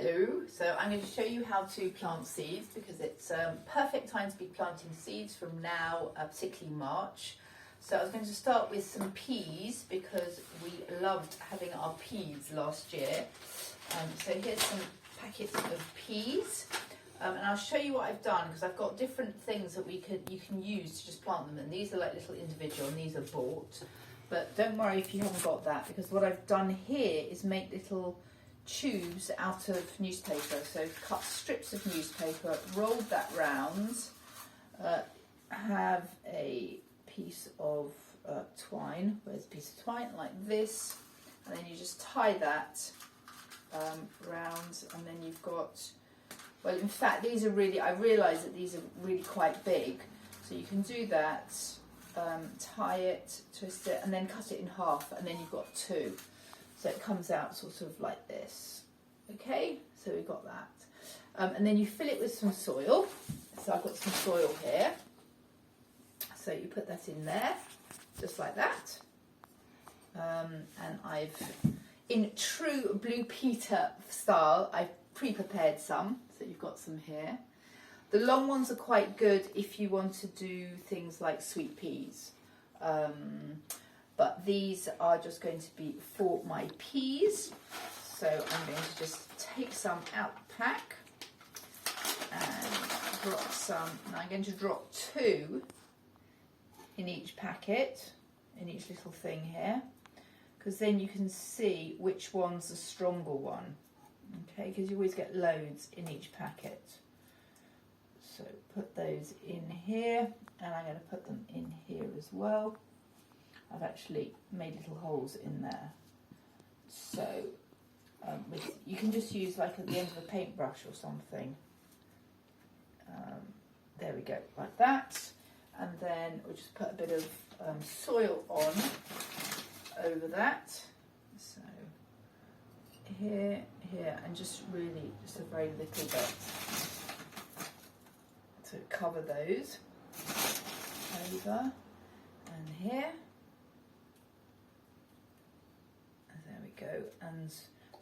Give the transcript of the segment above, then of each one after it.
Hello, so I'm going to show you how to plant seeds because it's perfect time to be planting seeds from now, particularly March. So I was going to start with some peas because we loved having our peas last year. So here's some packets of peas, and I'll show you what I've done because I've got different things that you can use to just plant them, and these are like little individual and these are bought. But don't worry if you haven't got that, because what I've done here is make little tubes out of newspaper. So cut strips of newspaper, rolled that round, have a piece of twine, where's a piece of twine, like this, and then you just tie that round, and then you've got, well, in fact these are really, I realise that these are really quite big, so you can do that, tie it, twist it, and then cut it in half, and then you've got two. So it comes out sort of like this. Okay, so we've got that. And then you fill it with some soil. So I've got some soil here. So you put that in there, just like that. And I've, in true Blue Peter style, I've pre-prepared some. So you've got some here. The long ones are quite good if you want to do things like sweet peas. But these are just going to be for my peas. So I'm going to just take some out the pack and drop some. And I'm going to drop two in each packet, in each little thing here, because then you can see which one's the stronger one. Okay, because you always get loads in each packet. So put those in here, and I'm going to put them in here as well. I've actually made little holes in there. So you can just use like at the end of a paintbrush or something. There we go, like that. And then we'll just put a bit of soil on over that. So here, and just really just a very little bit. So cover those over and here. Go and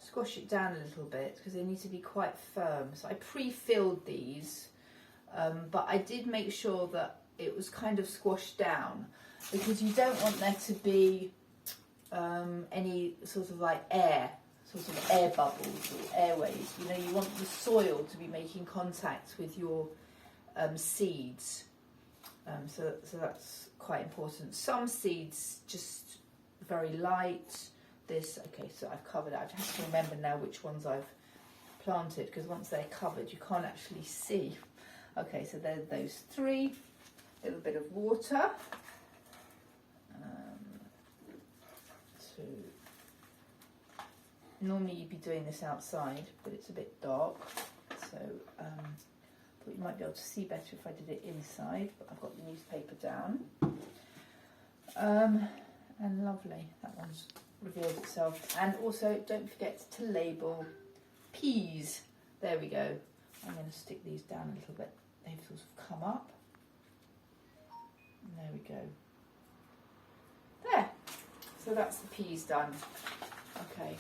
squash it down a little bit because they need to be quite firm. So I pre-filled these, but I did make sure that it was kind of squashed down because you don't want there to be any sort of like air bubbles or airways. You know, you want the soil to be making contact with your seeds. So that's quite important. Some seeds just very light. This, okay, so I've covered it. I just have to remember now which ones I've planted because once they're covered you can't actually see. Okay, so there's those three. A little bit of water. Normally you'd be doing this outside, but it's a bit dark, so thought you might be able to see better if I did it inside, but I've got the newspaper down. And lovely, that one's revealed itself. And also don't forget to label peas. There we go. I'm going to stick these down a little bit. They've sort of come up. And there we go. There. So that's the peas done. Okay.